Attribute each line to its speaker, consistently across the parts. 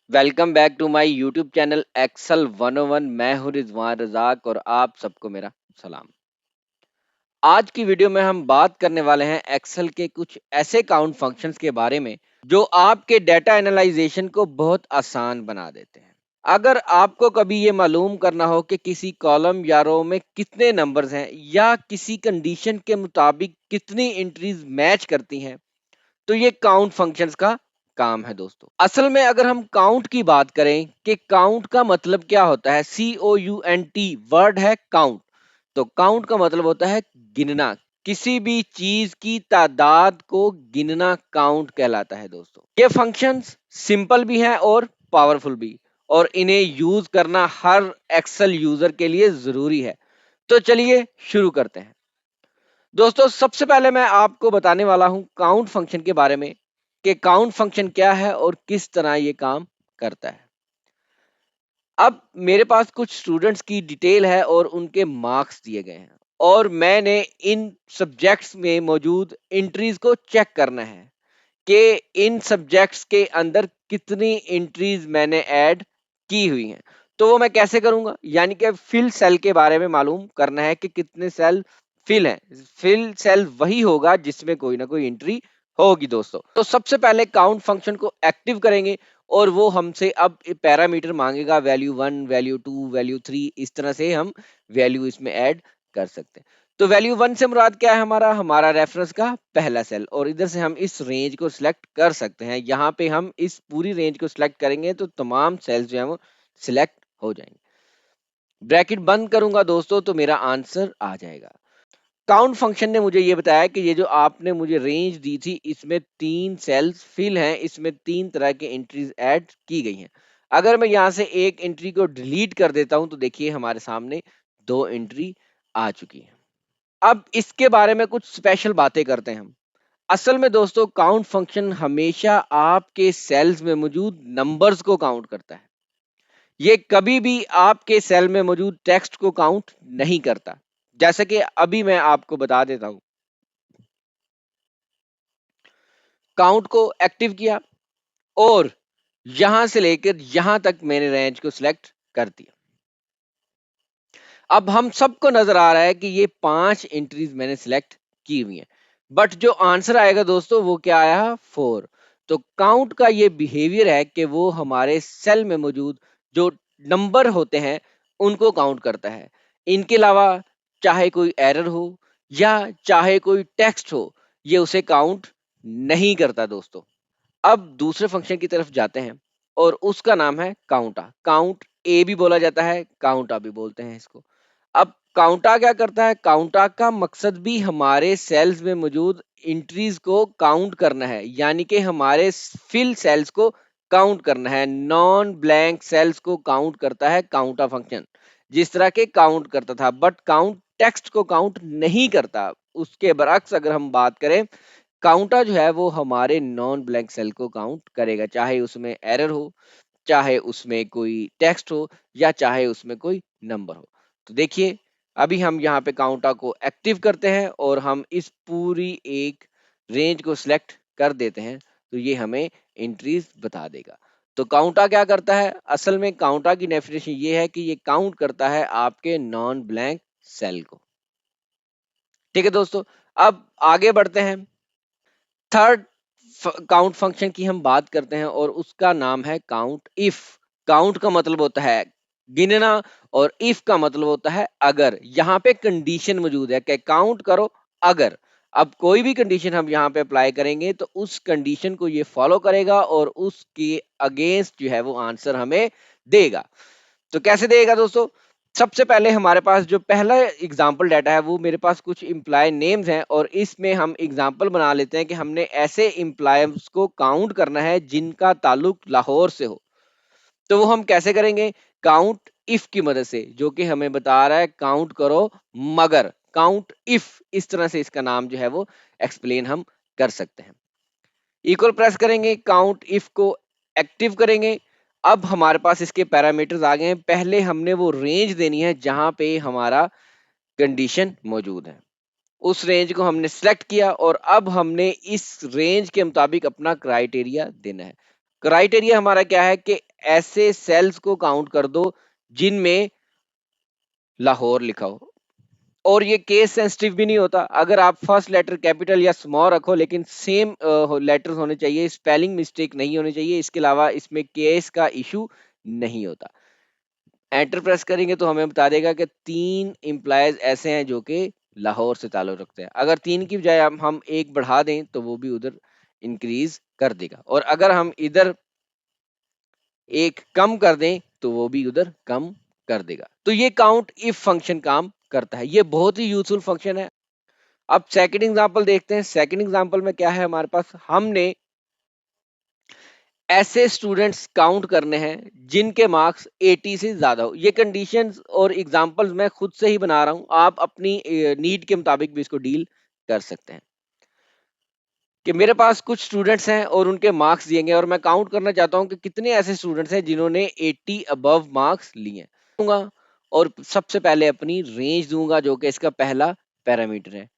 Speaker 1: Welcome back to my YouTube channel Excel 101। मैं हूं रिजवान रजाक और आप सबको मेरा सलाम। आज की वीडियो में हम बात करने वाले हैं एक्सेल के कुछ ऐसे काउंट फंक्शंस के बारे में जो आपके डेटा एनालाइजेशन को बहुत आसान बना देते हैं। अगर आपको कभी ये मालूम करना हो कि किसी कॉलम या रो में कितने नंबर्स हैं या किसी कंडीशन के मुताबिक कितनी एंट्रीज मैच करती हैं, तो ये काउंट फंक्शंस का काम है दोस्तों। असल में अगर हम काउंट की बात करें कि काउंट का मतलब क्या होता है, COUNT वर्ड है काउंट। तो काउंट का मतलब होता है गिनना। किसी भी चीज की तादाद को गिनना काउंट कहलाता है दोस्तों। ये फंक्शंस सिंपल भी हैं और पावरफुल भी, और इन्हें यूज करना हर एक्सेल यूजर के लिए जरूरी है। तो चलिए शुरू करते हैं दोस्तों। सबसे पहले मैं आपको बताने वाला हूं काउंट फंक्शन के बारे में कि काउंट फंक्शन क्या है और किस तरह ये काम करता है। अब मेरे पास कुछ स्टूडेंट्स की डिटेल है और उनके मार्क्स दिए गए हैं, और मैंने इन सब्जेक्ट्स में मौजूद एंट्रीज को चेक करना है कि इन सब्जेक्ट्स के अंदर कितनी एंट्रीज मैंने ऐड की हुई हैं। तो वो मैं कैसे करूंगा, यानी कि फिल सेल के बारे में मालूम करना है कि कितने सेल फिल हैं। फिल सेल वही होगा जिसमें कोई ना कोई एंट्री होगी दोस्तों। तो सबसे पहले काउंट फंक्शन को एक्टिव करेंगे और वो हमसे अब पैरामीटर मांगेगा, वैल्यू 1, वैल्यू 2, वैल्यू 3, इस तरह से हम वैल्यू इसमें ऐड कर सकते हैं। तो वैल्यू 1 से मुराद क्या है, हमारा हमारा रेफरेंस का पहला सेल, और इधर से हम इस रेंज को सिलेक्ट कर सकते हैं। यहाँ पे हम इस पूरी रेंज को सिलेक्ट करेंगे तो तमाम सेल्स जो है वो सिलेक्ट हो जाएंगे। ब्रैकेट बंद करूंगा दोस्तों तो मेरा आंसर आ जाएगा। काउंट फंक्शन ने मुझे ये बताया कि ये जो आपने मुझे रेंज दी थी इसमें 3 सेल्स फिल हैं, इसमें 3 तरह के एंट्रीज ऐड की गई हैं। अगर मैं यहाँ से एक एंट्री को डिलीट कर देता हूं तो देखिए हमारे सामने 2 एंट्री आ चुकी है। अब इसके बारे में कुछ स्पेशल बातें करते हैं हम। असल में दोस्तों काउंट फंक्शन हमेशा आपके सेल्स में मौजूद नंबर्स को काउंट करता है। ये कभी भी आपके सेल में मौजूद टेक्स्ट को काउंट नहीं करता। जैसे कि अभी मैं आपको बता देता हूं। काउंट को एक्टिव किया और यहां से लेकर यहां तक मैंने रेंज को सिलेक्ट कर दिया। अब हम सबको नजर आ रहा है कि ये 5 एंट्रीज मैंने सिलेक्ट की हुई हैं, बट जो आंसर आएगा दोस्तों वो क्या आया, 4। तो काउंट का ये बिहेवियर है कि वो हमारे सेल में मौजूद जो नंबर होते हैं उनको काउंट करता है। इनके अलावा चाहे कोई एरर हो या चाहे कोई टेक्स्ट हो, ये उसे काउंट नहीं करता दोस्तों। अब दूसरे फंक्शन की तरफ जाते हैं और उसका नाम है काउंटा। काउंट ए भी बोला जाता है, काउंटा भी बोलते हैं इसको। अब काउंटा क्या करता है, काउंटा का मकसद भी हमारे सेल्स में मौजूद एंट्रीज को काउंट करना है, यानी कि हमारे फिल सेल्स को काउंट करना है। नॉन ब्लैंक सेल्स को काउंट करता है काउंटा फंक्शन, जिस तरह के काउंट करता था, बट काउंट टेक्स्ट को काउंट नहीं करता। उसके बरअक्स अगर हम बात करें, काउंटर जो है वो हमारे नॉन ब्लैंक सेल को काउंट करेगा, चाहे उसमें एरर हो, चाहे उसमें कोई टेक्स्ट हो, या चाहे उसमें कोई नंबर हो। तो देखिए अभी हम यहाँ पे काउंटर को एक्टिव करते हैं और हम इस पूरी एक रेंज को सिलेक्ट कर देते हैं, तो ये हमें एंट्रीज बता देगा। तो काउंटर क्या करता है, असल में काउंटर की डेफिनेशन ये है कि ये काउंट करता है आपके नॉन ब्लैंक सेल को। ठीक है दोस्तों, अब आगे बढ़ते हैं। थर्ड काउंट फंक्शन की हम बात करते हैं और उसका नाम है काउंट इफ। काउंट का मतलब होता है गिनना और इफ का मतलब होता है अगर। यहाँ पे कंडीशन मौजूद है कि काउंट करो अगर। अब कोई भी कंडीशन हम यहाँ पे अप्लाई करेंगे तो उस कंडीशन को ये फॉलो करेगा और उसके अगेंस्ट जो है वो आंसर हमें देगा। तो कैसे देगा दोस्तों, सबसे पहले हमारे पास जो पहला एग्जाम्पल डाटा है वो मेरे पास कुछ इम्प्लॉय नेम्स हैं, और इसमें हम एग्जाम्पल बना लेते हैं कि हमने ऐसे इम्प्लॉयज को काउंट करना है जिनका ताल्लुक लाहौर से हो। तो वो हम कैसे करेंगे, काउंट इफ की मदद से, जो कि हमें बता रहा है काउंट करो मगर। काउंट इफ, इस तरह से इसका नाम जो है वो एक्सप्लेन हम कर सकते हैं। इक्वल प्रेस करेंगे, काउंट इफ को एक्टिव करेंगे। अब हमारे पास इसके पैरामीटर्स आ गए हैं। पहले हमने वो रेंज देनी है जहां पे हमारा कंडीशन मौजूद है, उस रेंज को हमने सिलेक्ट किया और अब हमने इस रेंज के मुताबिक अपना क्राइटेरिया देना है। क्राइटेरिया हमारा क्या है कि ऐसे सेल्स को काउंट कर दो जिनमें लाहौर लिखा हो, और ये केस सेंसिटिव भी नहीं होता। अगर आप फर्स्ट लेटर कैपिटल या स्मॉल रखो, लेकिन सेम लेटर्स होने चाहिए, स्पेलिंग मिस्टेक नहीं होनी चाहिए, इसके अलावा इसमें केस का इशू नहीं होता। एंटर प्रेस करेंगे तो हमें बता देगा कि 3 एम्प्लॉयज ऐसे हैं जो कि लाहौर से ताल्लुक रखते हैं। अगर 3 की बजाय हम एक बढ़ा दें तो वो भी उधर इंक्रीज कर देगा, और अगर हम इधर एक कम कर दें तो वो भी उधर कम कर देगा। तो ये काउंट इफ फंक्शन काम करता है, ये बहुत ही यूजफुल फंक्शन है। अब सेकंड एग्जांपल देखते हैं। सेकंड एग्जांपल में क्या है हमारे पास, हमने ऐसे स्टूडेंट्स काउंट करने हैं जिनके मार्क्स 80 से ज्यादा हो। ये कंडीशंस और एग्जांपल्स मैं खुद से ही बना रहा हूं, आप अपनी नीड के मुताबिक भी इसको डील कर सकते हैं। कि मेरे पास कुछ स्टूडेंट्स हैं और उनके मार्क्स दिए गए, और मैं काउंट करना चाहता हूं कि कितने ऐसे स्टूडेंट्स हैं जिन्होंने 80 अबव मार्क्स लिए हैं। दूंगा, और सबसे पहले अपनी रेंज दूंगा जो कि इसका पहला पैरामीटर है।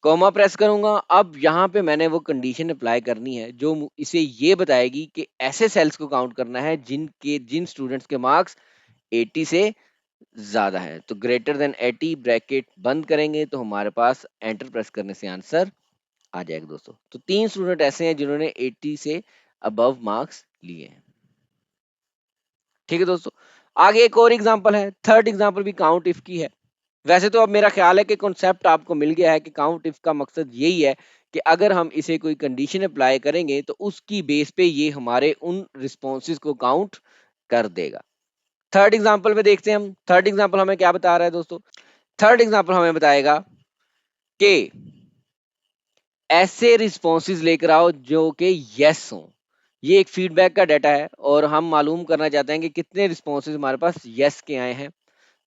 Speaker 1: कॉमा प्रेस करूंगा। अब यहाँ पे मैंने वो कंडीशन अप्लाई करनी है जो इसे ये बताएगी कि ऐसे सेल्स को काउंट करना है जिन स्टूडेंट्स के मार्क्स 80 से ज्यादा है। तो ग्रेटर देन 80 ब्रैकेट बंद करेंगे तो हमारे पास एंटर प्रेस करने से आंसर आ जाएगा दोस्तों। तो 3 स्टूडेंट ऐसे हैं जिन्होंने 80 से अबव मार्क्स लिए हैं। ठीक है दोस्तों, आगे एक और एग्जांपल है। थर्ड एग्जांपल भी काउंट इफ की है। वैसे तो अब मेरा ख्याल है कि कॉन्सेप्ट आपको मिल गया है कि काउंट इफ का मकसद यही है कि अगर हम इसे कोई कंडीशन अप्लाई करेंगे तो उसकी बेस पे ये हमारे उन रिस्पॉन्सेज को काउंट कर देगा। थर्ड एग्जांपल में देखते हैं हम। थर्ड एग्जांपल हमें क्या बता रहा है दोस्तों? थर्ड एग्जांपल हमें बताएगा कि ऐसे रिस्पॉन्सेज लेकर आओ जो कि यस हो। ये एक फीडबैक का डाटा है और हम मालूम करना चाहते हैं कि कितने रिस्पॉन्सेज हमारे पास यस के आए हैं।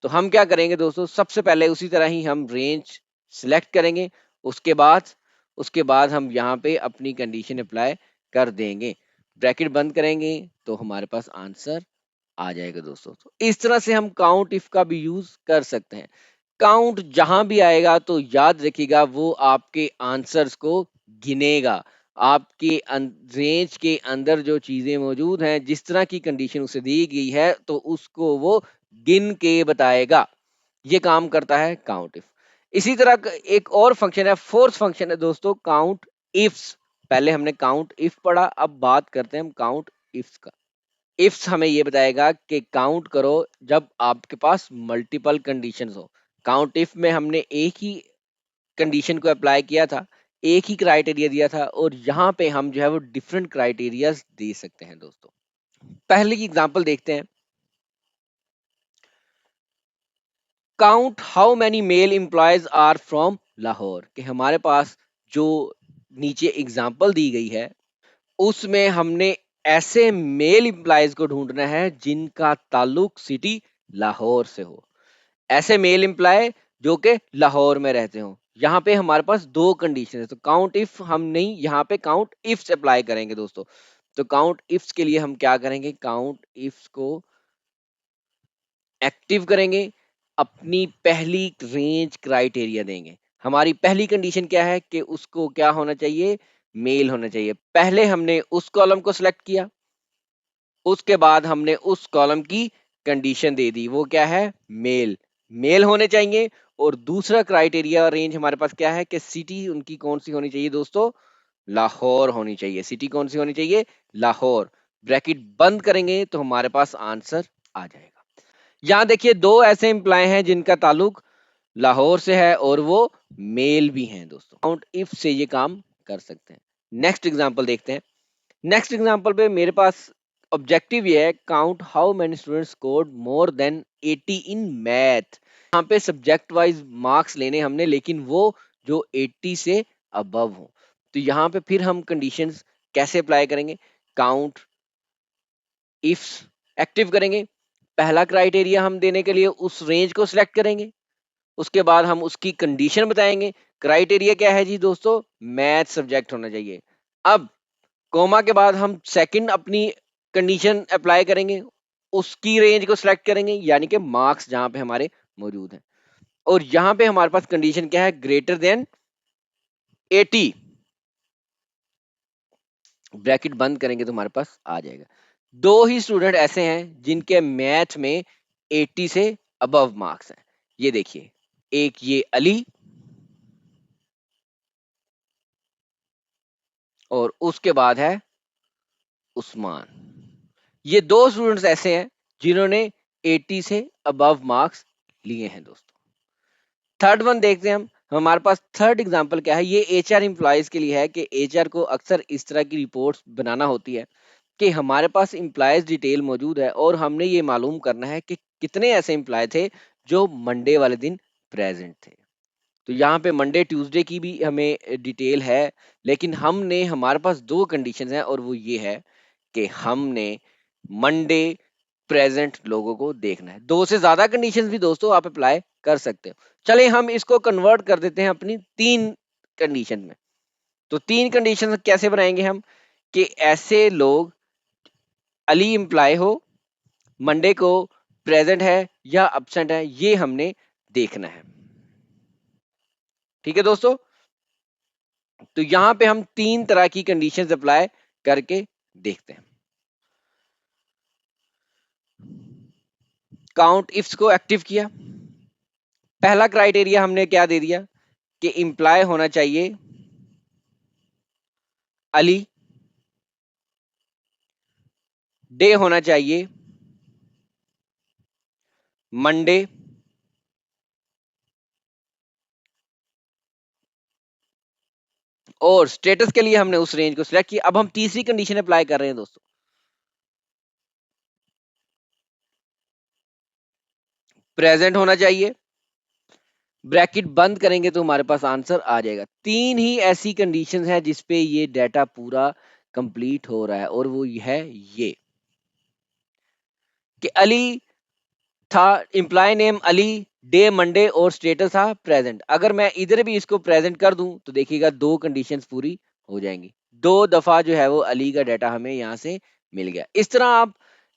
Speaker 1: तो हम क्या करेंगे दोस्तों, सबसे पहले उसी तरह ही हम रेंज सिलेक्ट करेंगे। उसके बाद हम यहाँ पे अपनी कंडीशन अप्लाई कर देंगे, ब्रैकेट बंद करेंगे तो हमारे पास आंसर आ जाएगा दोस्तों। तो इस तरह से हम काउंट इफ का भी यूज कर सकते हैं। काउंट जहां भी आएगा तो याद रखिएगा वो आपके आंसर्स को गिनेगा। आपके रेंज के अंदर जो चीजें मौजूद हैं, जिस तरह की कंडीशन उसे दी गई है, तो उसको वो गिन के बताएगा। ये काम करता है काउंट इफ। इसी तरह एक और फंक्शन है, फोर्थ फंक्शन है दोस्तों, काउंट इफ्स। पहले हमने काउंट इफ पढ़ा, अब बात करते हैं हम काउंट इफ्स का। इफ्स हमें ये बताएगा कि काउंट करो जब आपके पास मल्टीपल कंडीशंस हो। काउंट इफ में हमने एक ही कंडीशन को अप्लाई किया था, एक ही क्राइटेरिया दिया था, और यहाँ पे हम जो है वो डिफरेंट क्राइटेरियाज दे सकते हैं दोस्तों। पहले की एग्जांपल देखते हैं। Count how many male employees are from Lahore. कि हमारे पास जो नीचे एग्जांपल दी गई है उसमें हमने ऐसे मेल एम्प्लॉयज को ढूंढना है जिनका ताल्लुक सिटी लाहौर से हो। ऐसे मेल एम्प्लॉय जो कि लाहौर में रहते हो। यहाँ पे हमारे पास दो कंडीशन है, तो काउंट इफ हम नहीं, यहाँ पे काउंट इफ्स अप्लाई करेंगे दोस्तों। तो काउंट इफ्स के लिए हम क्या करेंगे, काउंट इफ्स को एक्टिव करेंगे, अपनी पहली रेंज क्राइटेरिया देंगे। हमारी पहली कंडीशन क्या है कि उसको क्या होना चाहिए, मेल होना चाहिए। पहले हमने उस कॉलम को सिलेक्ट किया, उसके बाद हमने उस कॉलम की कंडीशन दे दी, वो क्या है, मेल। मेल होने चाहिए। और दूसरा क्राइटेरिया रेंज हमारे पास क्या है कि सिटी उनकी कौन सी होनी चाहिए दोस्तों, लाहौर होनी चाहिए। सिटी कौन सी होनी चाहिए, लाहौर। ब्रैकेट बंद करेंगे तो हमारे पास आंसर आ जाएगा। यहाँ देखिए दो ऐसे एम्प्लॉय हैं जिनका ताल्लुक लाहौर से है और वो मेल भी हैं दोस्तों। काउंट इफ से ये काम कर सकते हैं। नेक्स्ट एग्जांपल देखते हैं। नेक्स्ट एग्जांपल पे मेरे पास ऑब्जेक्टिव ये है, count how many students scored more than 80 in math. यहाँ पे सब्जेक्ट वाइज मार्क्स लेने हमने, लेकिन वो जो 80 से अबव हो। तो यहाँ पे फिर हम कंडीशंस कैसे अप्लाई करेंगे, काउंट इफ एक्टिव करेंगे। पहला क्राइटेरिया हम देने के लिए उस रेंज को सिलेक्ट करेंगे, उसके बाद हम उसकी कंडीशन बताएंगे। क्राइटेरिया क्या है जी दोस्तों, मैथ सब्जेक्ट होना चाहिए। अब कोमा के बाद हम सेकंड अपनी कंडीशन अप्लाई करेंगे, उसकी रेंज को सिलेक्ट करेंगे, यानी कि मार्क्स जहां पे हमारे मौजूद हैं। और यहां पे हमारे पास कंडीशन क्या है, ग्रेटर देन 80। ब्रैकेट बंद करेंगे तो हमारे पास आ जाएगा। दो ही स्टूडेंट ऐसे हैं जिनके मैथ में 80 से अबव मार्क्स हैं। ये देखिए, एक ये अली और उसके बाद है उस्मान। ये दो स्टूडेंट्स ऐसे हैं जिन्होंने 80 से अबव मार्क्स लिए हैं दोस्तों। थर्ड वन देखते हैं हम। हमारे पास थर्ड एग्जांपल क्या है, ये एचआर एम्प्लॉयज के लिए है कि एचआर को अक्सर इस तरह की रिपोर्ट्स बनाना होती है कि हमारे पास एम्प्लॉयज डिटेल मौजूद है और हमने ये मालूम करना है कि कितने ऐसे एम्प्लॉय थे जो मंडे वाले दिन प्रेजेंट थे। तो यहाँ पे मंडे ट्यूसडे की भी हमें डिटेल है, लेकिन हमने हमारे पास दो कंडीशंस हैं और वो ये है कि हमने मंडे प्रेजेंट लोगों को देखना है। दो से ज्यादा कंडीशंस भी दोस्तों आप अप्लाई कर सकते हो। चलिए हम इसको कन्वर्ट कर देते हैं अपनी तीन कंडीशन में। तो तीन कंडीशन कैसे बनाएंगे हम, कि ऐसे लोग अली इम्प्लाई हो, मंडे को प्रेजेंट है या अब्सेंट है, ये हमने देखना है। ठीक है दोस्तों, तो यहां पे हम तीन तरह की कंडीशंस अप्लाई करके देखते हैं। काउंट इफ्स को एक्टिव किया। पहला क्राइटेरिया हमने क्या दे दिया कि इंप्लाय होना चाहिए अली, डे होना चाहिए मंडे, और स्टेटस के लिए हमने उस रेंज को सिलेक्ट किया। अब हम तीसरी कंडीशन अप्लाई कर रहे हैं दोस्तों, प्रेजेंट होना चाहिए। ब्रैकेट बंद करेंगे तो हमारे पास आंसर आ जाएगा। तीन ही ऐसी कंडीशंस हैं जिसपे ये डाटा पूरा कंप्लीट हो रहा है और वो है ये कि अली था, employee name Ali, day Monday और स्टेटस था प्रेजेंट। अगर मैं इधर भी इसको प्रेजेंट कर दूं तो देखिएगा दो कंडीशंस पूरी हो जाएंगी। दो दफा जो है वो अली का डाटा हमें यहां से मिल गया। इस तरह आप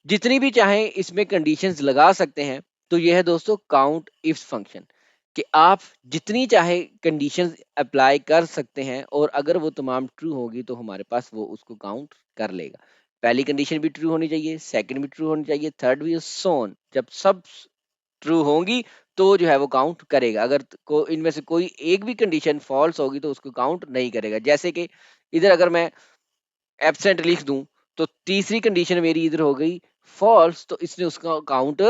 Speaker 1: जितनी भी चाहें इसमें कंडीशंस लगा सकते हैं। तो यह है दोस्तों काउंट इफ फंक्शन, कि आप जितनी चाहे कंडीशंस अप्लाई कर सकते हैं और अगर वो तमाम ट्रू होगी तो हमारे पास वो उसको काउंट कर लेगा। पहली कंडीशन भी ट्रू होनी चाहिए, सेकंड भी ट्रू होनी चाहिए, थर्ड भी, सो ऑन। जब सब ट्रू होंगी तो जो है वो काउंट करेगा। अगर इनमें से कोई एक भी कंडीशन फॉल्स होगी तो उसको काउंट नहीं करेगा। जैसे कि इधर अगर मैं एब्सेंट लिख दूं तो तीसरी कंडीशन मेरी इधर हो गई फॉल्स, तो इसने उसका काउंट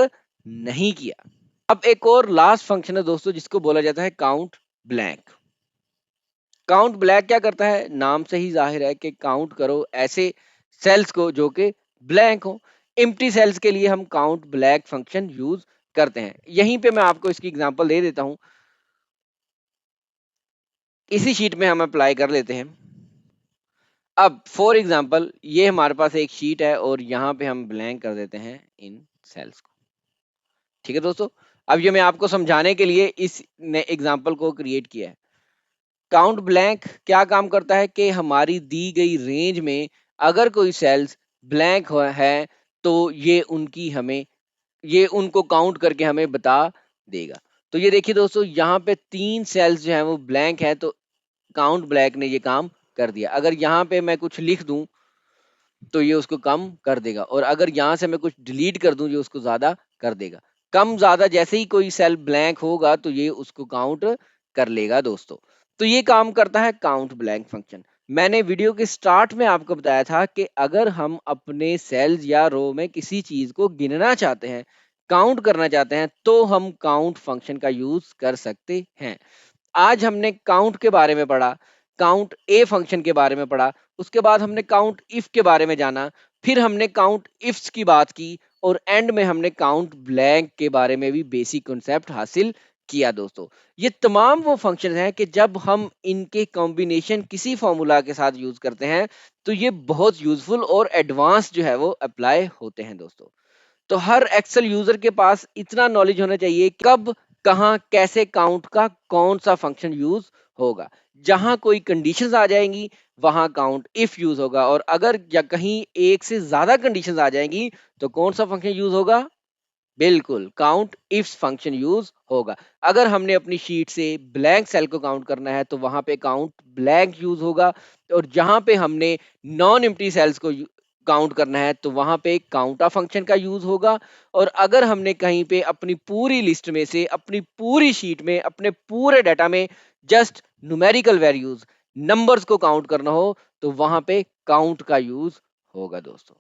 Speaker 1: नहीं किया। अब एक और लास्ट फंक्शन है दोस्तों जिसको बोला जाता है काउंट ब्लैंक। काउंट ब्लैंक क्या करता है, नाम से ही जाहिर है कि काउंट करो ऐसे सेल्स को जो कि ब्लैंक हो। एम्प्टी सेल्स के लिए हम काउंट ब्लैंक फंक्शन यूज करते हैं। यहीं पे मैं आपको इसकी एग्जांपल दे देता हूं, इसी शीट में हम अप्लाई कर लेते हैं। अब फॉर एग्जांपल ये हमारे पास एक शीट है और यहाँ पे हम ब्लैंक कर देते हैं इन सेल्स को। ठीक है दोस्तों, अब ये मैं आपको समझाने के लिए इस एग्जांपल को क्रिएट किया है। काउंट ब्लैंक क्या काम करता है कि हमारी दी गई रेंज में अगर कोई सेल्स ब्लैंक है तो ये उनको काउंट करके हमें बता देगा। तो ये देखिए दोस्तों, यहाँ पे तीन सेल्स जो है वो ब्लैंक है, तो काउंट ब्लैंक ने ये काम कर दिया। अगर यहाँ पे मैं कुछ लिख दूं तो ये उसको कम कर देगा, और अगर यहाँ से मैं कुछ डिलीट कर दूं ये उसको ज्यादा कर देगा। कम ज्यादा जैसे ही कोई सेल ब्लैंक होगा तो ये उसको काउंट कर लेगा दोस्तों। तो ये काम करता है काउंट ब्लैंक फंक्शन। मैंने वीडियो के स्टार्ट में आपको बताया था कि अगर हम अपने सेल्स या रो में किसी चीज को गिनना चाहते हैं, काउंट करना चाहते हैं, तो हम काउंट फंक्शन का यूज कर सकते हैं। आज हमने काउंट के बारे में पढ़ा, काउंट ए फंक्शन के बारे में पढ़ा, उसके बाद हमने काउंट इफ के बारे में जाना, फिर हमने काउंट इफ्स की बात की, और एंड में हमने काउंट ब्लैंक के बारे में भी बेसिक कॉन्सेप्ट हासिल किया दोस्तों। ये तमाम वो फंक्शन हैं कि जब हम इनके कॉम्बिनेशन किसी फॉर्मूला के साथ यूज करते हैं तो ये बहुत यूजफुल और एडवांस जो है वो अप्लाई होते हैं दोस्तों। तो हर एक्सेल यूजर के पास इतना नॉलेज होना चाहिए कब, कहां, कैसे काउंट का कौन सा फंक्शन यूज होगा। जहां कोई कंडीशंस आ जाएंगी वहां काउंट इफ यूज होगा, और अगर या कहीं एक से ज्यादा कंडीशंस आ जाएंगी तो कौन सा फंक्शन यूज होगा, बिल्कुल, काउंट इफ्स फंक्शन यूज़ होगा। अगर हमने अपनी शीट से ब्लैंक सेल को काउंट करना है, तो वहाँ पे काउंट ब्लैंक यूज़ होगा और जहाँ पे हमने नॉन एम्प्टी सेल्स को काउंट करना है, तो वहाँ पे काउंटा फंक्शन का यूज़ होगा और अगर हमने कहीं पे अपनी पूरी लिस्ट में से, अपनी पूरी शीट में, अपने पूरे डाटा में जस्ट न्यूमेरिकल वैल्यूज़, नंबर्स को काउंट करना हो, तो वहाँ पे काउंट का यूज़ होगा दोस्तों।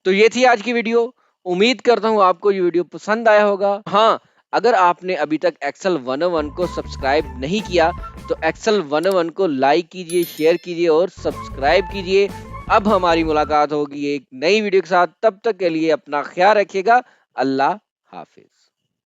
Speaker 1: तो ये थी आज की वीडियो। उम्मीद करता हूँ आपको ये वीडियो पसंद आया होगा। हाँ, अगर आपने अभी तक एक्सेल 101 को सब्सक्राइब नहीं किया, तो एक्सेल 101 को लाइक कीजिए, शेयर कीजिए और सब्सक्राइब कीजिए। अब हमारी मुलाकात होगी एक नई वीडियो के साथ। तब तक के लिए अपना ख्याल रखिएगा। अल्लाह हाफ़िज़।